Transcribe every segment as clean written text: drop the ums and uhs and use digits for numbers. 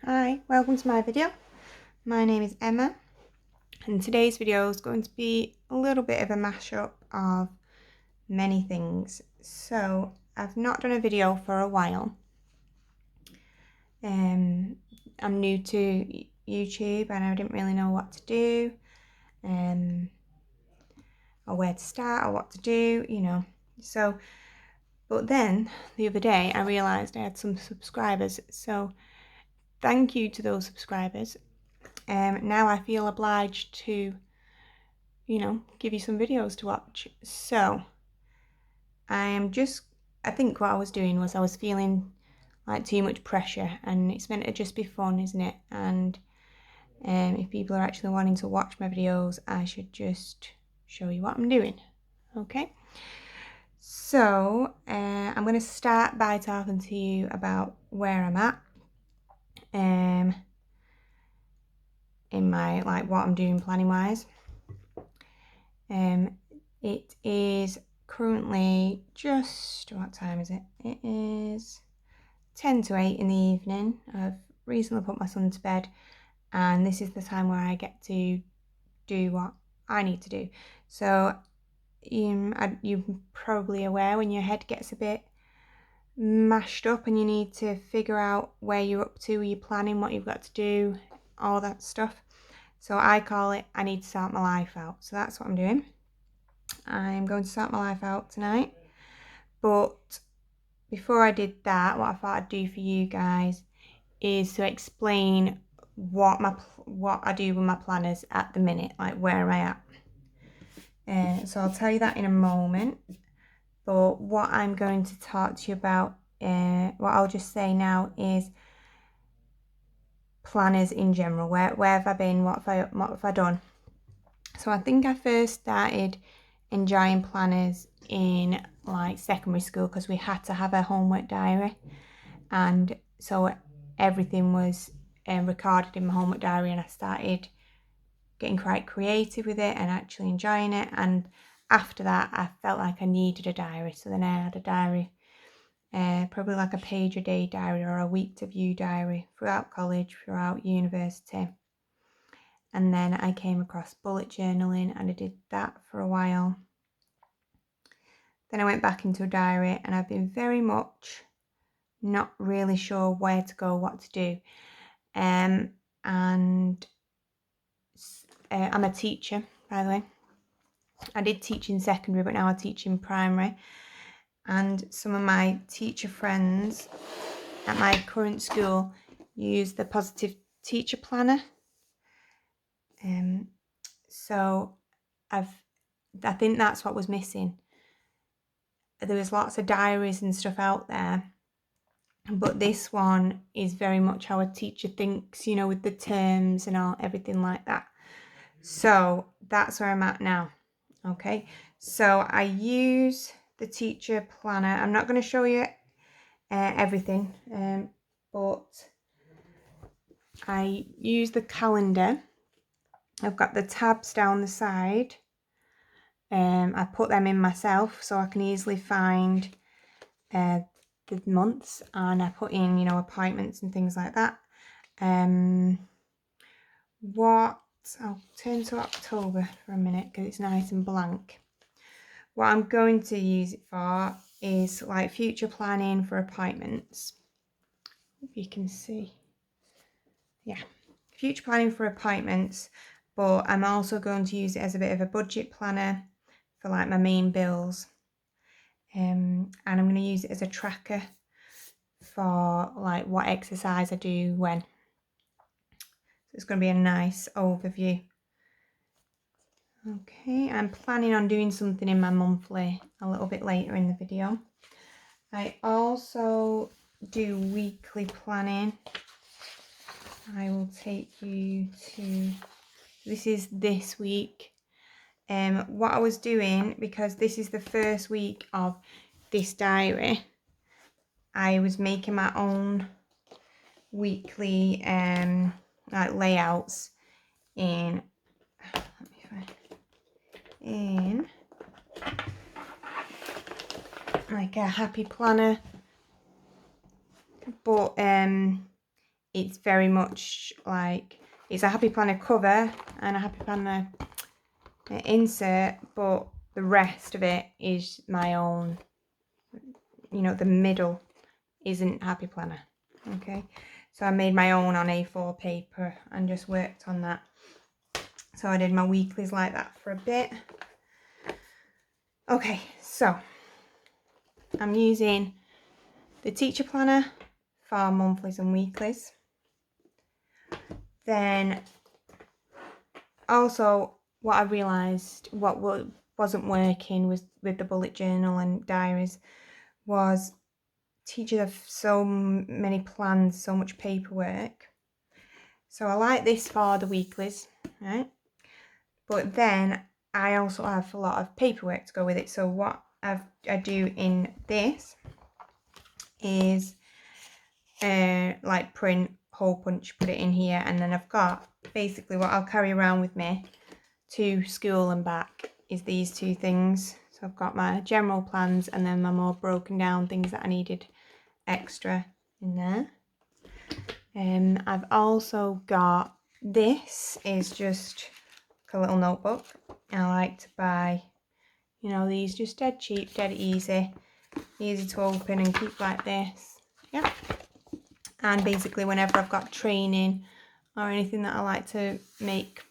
Hi, welcome to my video. My name is Emma and today's video is going to be a little bit of a mashup of many things. So I've not done a video for a while. I'm new to YouTube and I didn't really know what to do or where to start or what to do, but then the other day I realised I had some subscribers, so thank you to those subscribers. Now I feel obliged to, give you some videos to watch. So I think what I was doing was I was feeling like too much pressure, and it's meant to just be fun, isn't it? And if people are actually wanting to watch my videos, I should just show you what I'm doing. Okay. So I'm going to start by talking to you about where I'm at. In my what I'm doing planning wise. It is currently just, what time is it? It is 10 to 8 in the evening. I've recently put my son to bed and this is the time where I get to do what I need to do. So you're probably aware when your head gets a bit mashed up and you need to figure out where you're up to, you're planning what you've got to do, all that stuff. So I call it, I need to sort my life out. So that's what I'm doing. I'm going to sort my life out tonight. But before I did that, what I thought I'd do for you guys is to explain what I do with my planners at the minute, like where I at. So I'll tell you that in a moment. But what I'm going to talk to you about, what I'll just say now is planners in general. Where have I been? What have I done? So I think I first started enjoying planners in secondary school because we had to have a homework diary, and so everything was recorded in my homework diary, and I started getting quite creative with it and actually enjoying it. And after that I felt like I needed a diary, so then I had a diary, probably like a page a day diary or a week to view diary throughout college, throughout university. And then I came across bullet journaling and I did that for a while. Then I went back into a diary and I've been very much not really sure where to go, what to do. And I'm a teacher, by the way. I did teach in secondary, but now I teach in primary. And some of my teacher friends at my current school use the Positive Teacher Planner. So I think that's what was missing. There was lots of diaries and stuff out there, but this one is very much how a teacher thinks, with the terms and everything like that. So that's where I'm at now. Okay, so I use the teacher planner. I'm not going to show you everything, but I use the calendar. I've got the tabs down the side. I put them in myself so I can easily find the months, and I put in, appointments and things like that. I'll turn to October for a minute because it's nice and blank. What I'm going to use it for is future planning for appointments. If you can see, yeah, future planning for appointments. But I'm also going to use it as a bit of a budget planner for my main bills. And I'm going to use it as a tracker for what exercise I do when. So it's going to be a nice overview. Okay, I'm planning on doing something in my monthly a little bit later in the video. I also do weekly planning. I will take you to, this is this week. What I was doing, because this is the first week of this diary, I was making my own weekly layouts in a happy planner, but it's very much like, it's a Happy Planner cover and a Happy Planner insert, but the rest of it is my own. You know, the middle isn't Happy Planner. Okay, so I made my own on A4 paper and just worked on that. So I did my weeklies like that for a bit. Okay, so I'm using the teacher planner for monthlies and weeklies. Then also what I realised what wasn't working was with the bullet journal and diaries was teachers have so many plans, so much paperwork. So I like this for the weeklies, right? But then I also have a lot of paperwork to go with it. So what I do in this is like print hole punch, put it in here, and then I've got basically what I'll carry around with me to school and back is these two things. So I've got my general plans and then my more broken down things that I needed extra in there. I've also got, this is just a little notebook. I like to buy, you know, these just dead cheap, dead easy to open and keep like this. Yeah. And basically whenever I've got training or anything that I like to make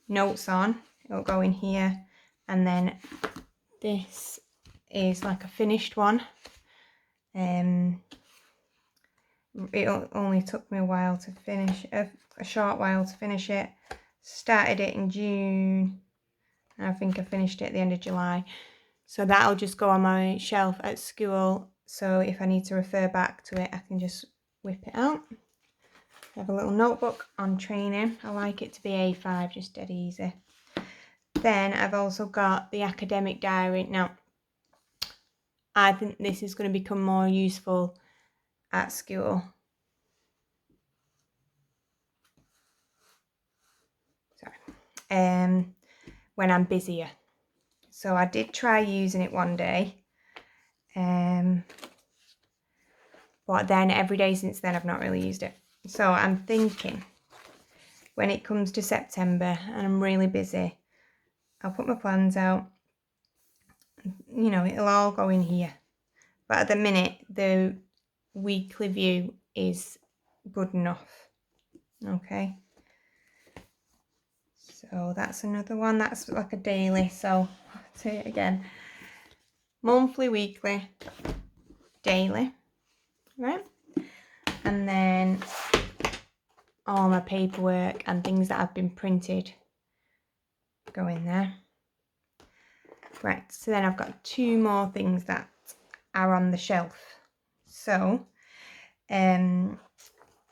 notes on, it'll go in here. And then this is like a finished one. It only took me a while to finish, a short while to finish it. Started it in June, and I think I finished it at the end of July. So that'll just go on my shelf at school. So if I need to refer back to it, I can just whip it out. I have a little notebook on training. I like it to be A5, just dead easy. Then I've also got the academic diary. Now, I think this is going to become more useful at school. Sorry. When I'm busier. So I did try using it one day. But then every day since then I've not really used it. So I'm thinking when it comes to September and I'm really busy, I'll put my plans out. You know, it'll all go in here. But at the minute, the weekly view is good enough. Okay. So that's another one. That's like a daily. So I'll say it again. Monthly, weekly, daily. Right? And then all my paperwork and things that have been printed go in there. Right, so then I've got two more things that are on the shelf. So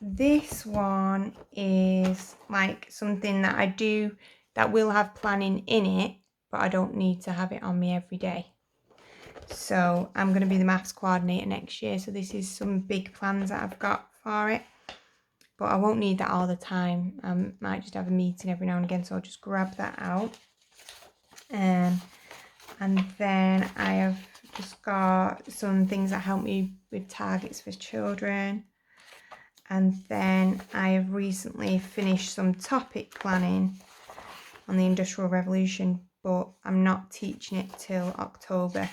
this one is like something that I do that will have planning in it, but I don't need to have it on me every day. So I'm going to be the maths coordinator next year, so this is some big plans that I've got for it, but I won't need that all the time. I might just have a meeting every now and again, so I'll just grab that out. And then I have just got some things that help me with targets for children. And then I have recently finished some topic planning on the Industrial Revolution, but I'm not teaching it till October.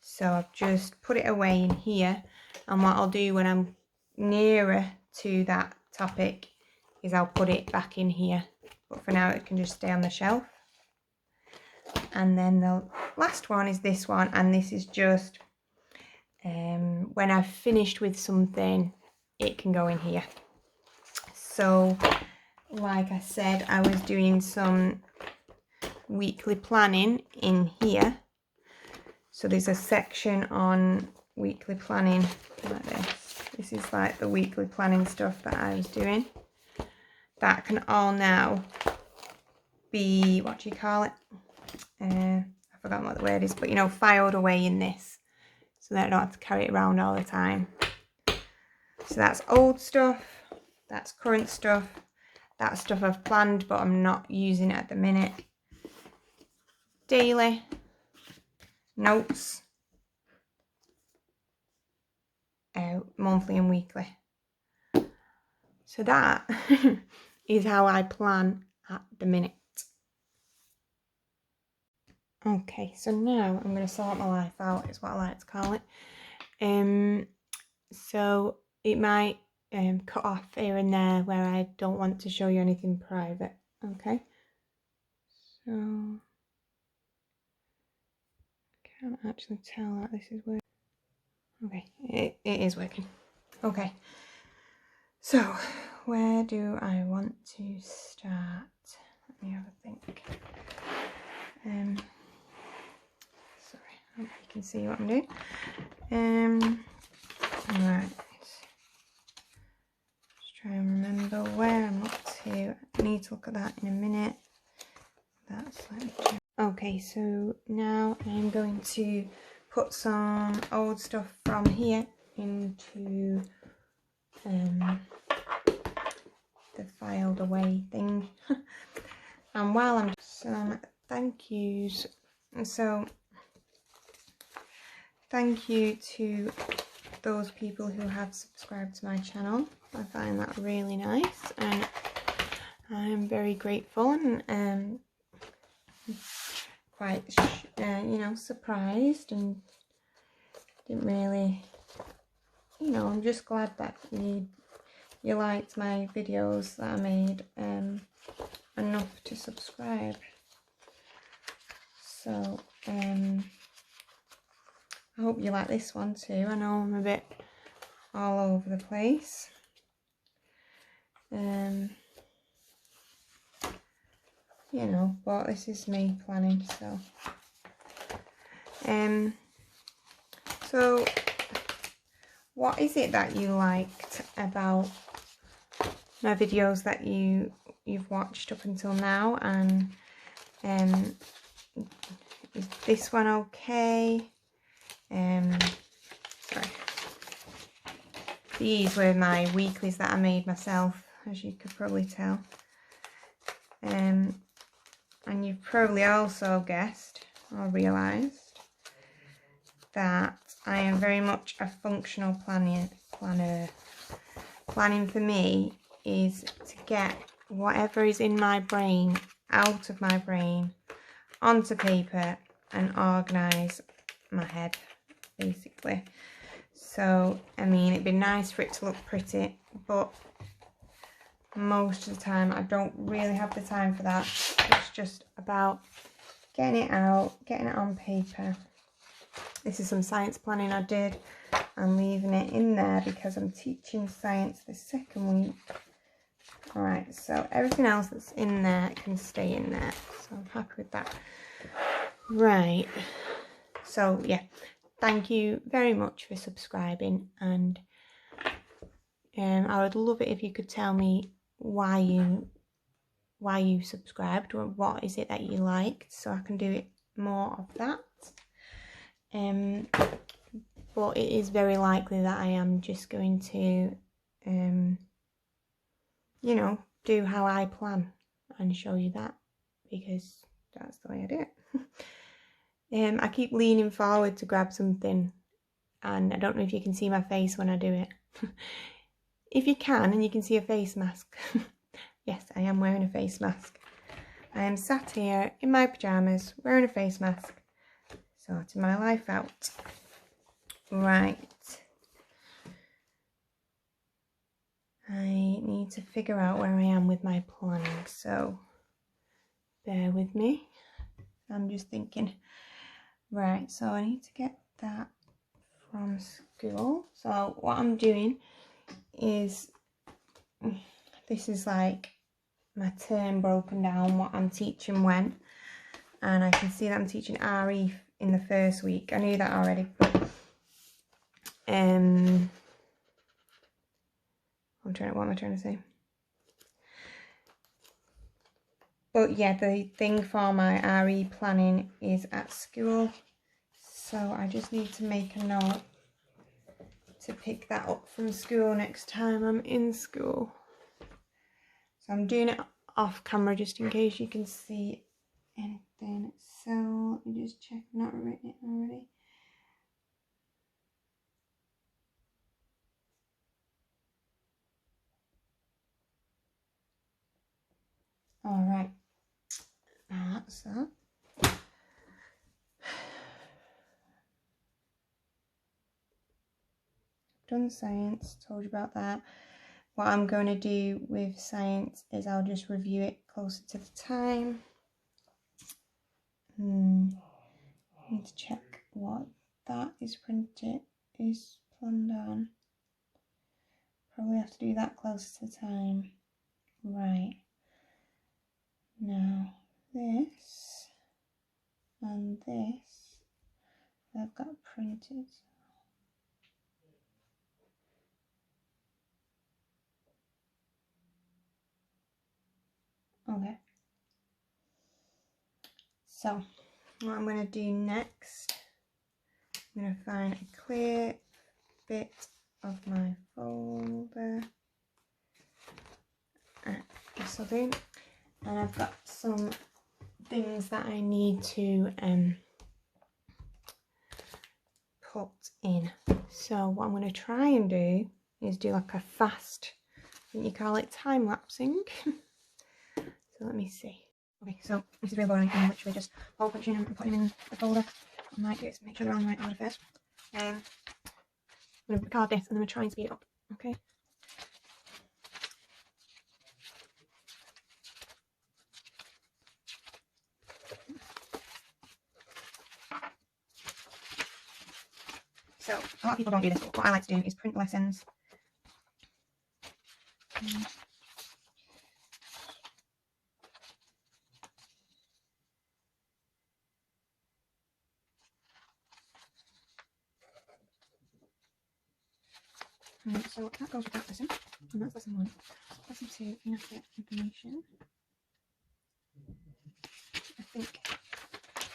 So I've just put it away in here. And what I'll do when I'm nearer to that topic is I'll put it back in here. But for now it can just stay on the shelf. And then the last one is this one, and this is just when I've finished with something, it can go in here. So like I said, I was doing some weekly planning in here. So there's a section on weekly planning like this. This is like the weekly planning stuff that I was doing. That can all now be, what do you call it? I forgot what the word is, but you know, filed away in this so that I don't have to carry it around all the time. So that's old stuff, that's current stuff, that's stuff I've planned but I'm not using at the minute. Daily, notes, monthly and weekly. So that is how I plan at the minute. Okay, so now I'm going to sort my life out, is what I like to call it. So it might cut off here and there where I don't want to show you anything private. Okay, so I can't actually tell that this is working. Okay, it is working. Okay, so where do I want to start? Let me have a think. Sorry, I hope you can see what I'm doing. Right. Just try and remember where I'm up to. I need to look at that in a minute. That's like... Okay, so now I'm going to put some old stuff from here into the filed away thing. And while I'm some thank yous, so thank you to those people who have subscribed to my channel. I find that really nice, and I'm very grateful and quite you know, surprised, and didn't really, you know, I'm just glad that you liked my videos that I made enough to subscribe. So I hope you like this one too. I know I'm a bit all over the place. You know, but this is me planning, so so what is it that you liked about my videos that you've watched up until now, and is this one okay? Sorry, these were my weeklies that I made myself, as you could probably tell. And you've probably also guessed or realised that I am very much a functional planner. Planning for me is to get whatever is in my brain out of my brain onto paper and organise my head, basically. So, I mean, it'd be nice for it to look pretty, but most of the time I don't really have the time for that. It's just about getting it out, getting it on paper. This is some science planning I did. I'm leaving it in there because I'm teaching science the second week. Alright, so everything else that's in there can stay in there. So I'm happy with that. Right. So yeah, thank you very much for subscribing, and I would love it if you could tell me why you subscribed, or what is it that you liked, so I can do it more of that. But it is very likely that I am just going to you know, do how I plan and show you that, because that's the way I do it. I keep leaning forward to grab something, and I don't know if you can see my face when I do it. If you can, and you can see a face mask, yes, I am wearing a face mask. I am sat here in my pyjamas wearing a face mask, sorting my life out. Right. I need to figure out where I am with my planning, so bear with me. I'm just thinking. Right, so I need to get that from school. So what I'm doing is, this is like my term broken down, what I'm teaching when, and I can see that I'm teaching RE in the first week. I knew that already, but what am I trying to say? But yeah, the thing for my RE planning is at school, so I just need to make a note to pick that up from school next time I'm in school. So I'm doing it off camera just in case you can see anything. So let me just check I've not written it already. All right, that's that. Done science, told you about that. What I'm going to do with science is I'll just review it closer to the time. I need to check what that is printed, is planned on. Probably have to do that closer to the time. Right. Now, this and this I've got printed. Okay. So, what I'm going to do next, I'm going to find a clear bit of my folder. Yes, I do. And I've got some things that I need to put in. So what I'm going to try and do is do like a fast, I think you call it time lapsing. So let me see. Okay, so this is real boring. I'm literally just hole punching and putting them in the folder. I might do it to make sure they're on the right order first. I'm going to record this and I'm going to try and speed it up. Okay. So a lot of people don't do this, but what I like to do is print lessons. So that goes with that lesson, and that's lesson 1. Lesson 2, inaccurate information. I think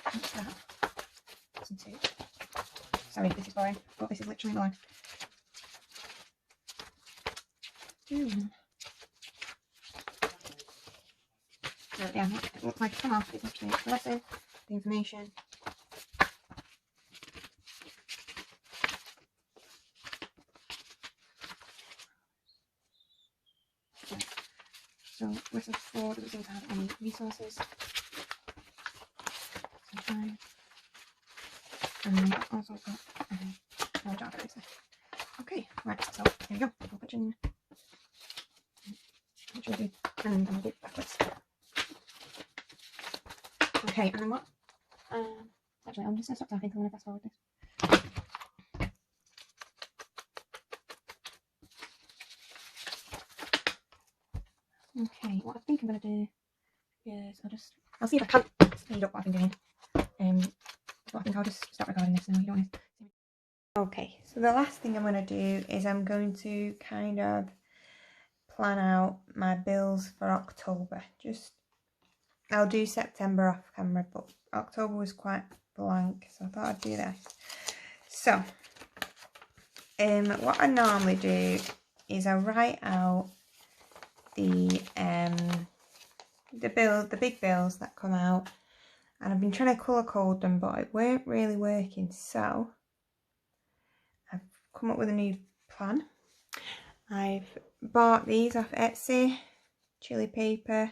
that's that. Lesson 2. Sorry, this is boring, but this is literally my life. So yeah, it looks like it's come off. It's actually the lesson, the information. Right. So lesson 4 doesn't seem to have any resources. Time. And then also got more job advisor. Okay, right, so here we go. I'll put in. What should I do? And then I'm going to do it backwards. Okay, and then what? Actually, I'm just going to stop talking because I'm going to fast forward this. Okay, what I think I'm going to do is I'll see if I can speed up what I've been doing. So I think I'll just stop recording this now. You don't want to see me. Okay, so the last thing I'm going to do is I'm going to kind of plan out my bills for October. I'll do September off camera, but October was quite blank, so I thought I'd do this. So, what I normally do is I write out the big bills that come out, and I've been trying to colour code them, but it weren't really working. So I've come up with a new plan. I've bought these off Etsy, chili paper.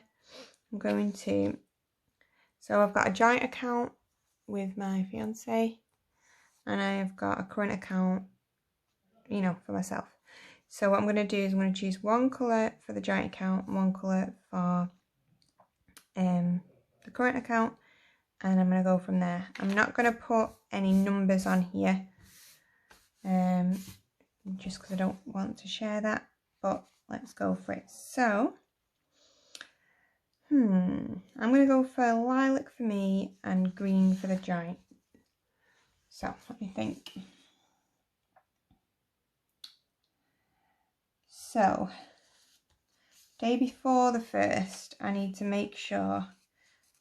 So I've got a joint account with my fiance, and I've got a current account, you know, for myself. So what I'm going to do is I'm going to choose one colour for the joint account, one colour for the current account, and I'm going to go from there. I'm not going to put any numbers on here, just because I don't want to share that, but let's go for it. So I'm going to go for lilac for me and green for the joint. So let me think. So day before the 1st, I need to make sure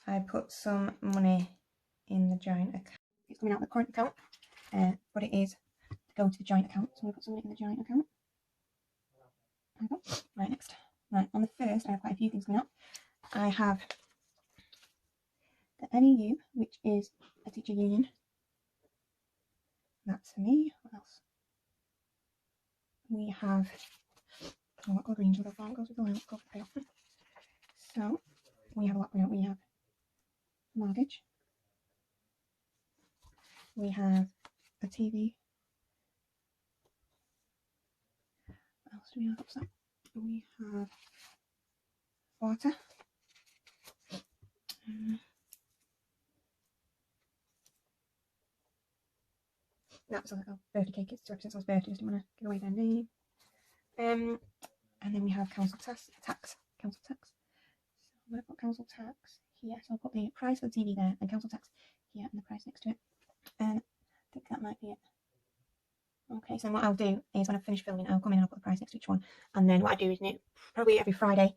I put some money in the joint account. It's coming out of the current account, but it is to go to the joint account. So I'm going to put some money in the joint account. There we go. Right, next. Right, on the 1st, I have quite a few things coming up. I have the NEU, which is a teacher union. That's for me. What else? We have, what colour green should we go for? What goes with the line? Let's go for pale. So have a TV. What else do we have? What's that? We have water. That's a little birthday cake. It's to represent someone's birthday. Just didn't want to give away their name. And then we have council tax. Council tax. So I'm going to put council tax here. So I'll put the price for the TV there and council tax here and the price next to it. And I think that might be it. Okay, so then what I'll do is when I finish filming, I'll come in and I'll put the price next to each one. And then what I do is probably every Friday,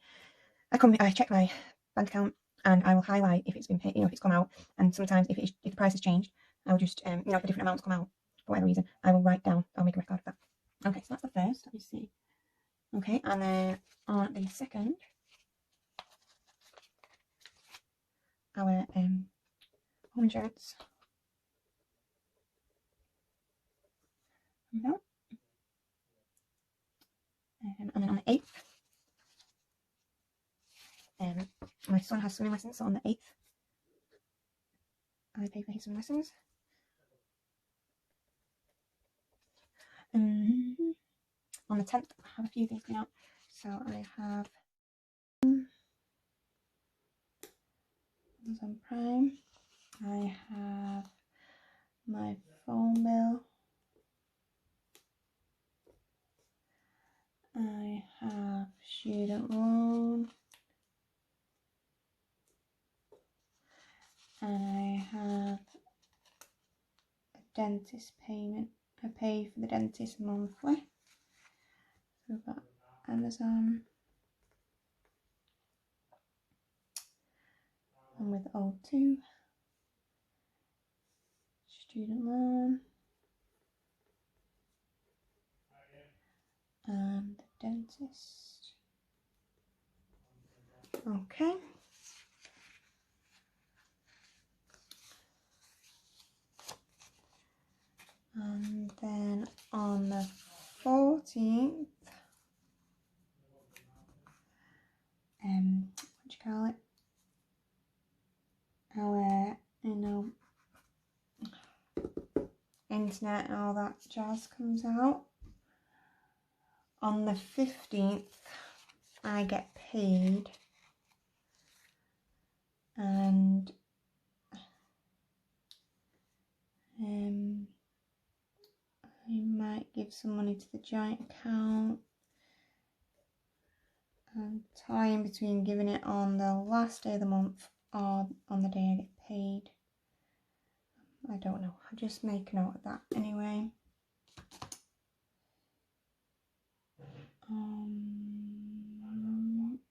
I check my bank account and I will highlight if it's been paid, if it's come out. And sometimes if the price has changed, I'll just, if the different amounts come out for whatever reason, I will write down, I'll make a record of that. Okay, so that's the first, let me see. Okay, and then on the second, our home insurance. And then on the 8th, my son has swimming lessons, so on the 8th, I pay for his swimming lessons. On the 10th, I have a few things coming out. So I have Amazon Prime. I have my phone bill. I have student loan. And I have a dentist payment. I pay for the dentist monthly. So I've got Amazon. And with O2. Student loan. And the dentist. Okay. And then on the 14th, what do you call it? Our, internet and all that jazz comes out. On the 15th, I get paid, and I might give some money to the joint account. I'm tying between giving it on the last day of the month or on the day I get paid. I don't know. I'll just make a note of that anyway.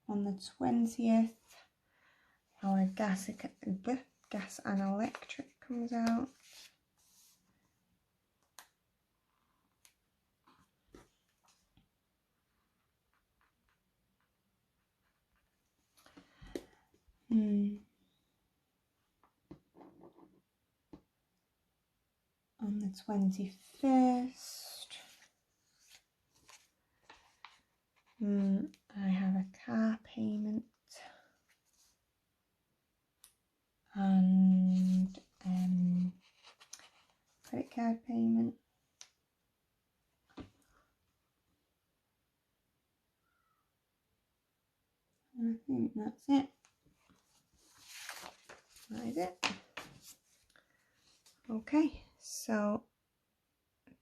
On the 20th, our gas and electric comes out. On the 21st, I have a car payment and credit card payment. I think that's it. That is it. Okay, so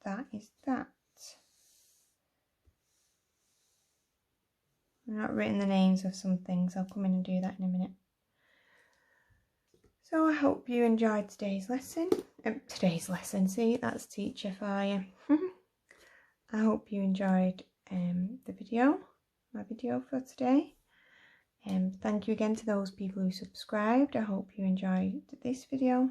that is that. I've not written the names of some things. I'll come in and do that in a minute. So I hope you enjoyed today's lesson. See, that's teacher for you. I hope you enjoyed my video for today. Thank you again to those people who subscribed. I hope you enjoyed this video.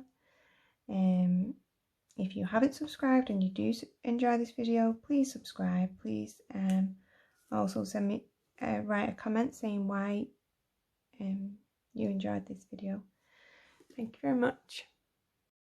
If you haven't subscribed and you do enjoy this video, please subscribe. Please also send me write a comment saying why you enjoyed this video. Thank you very much.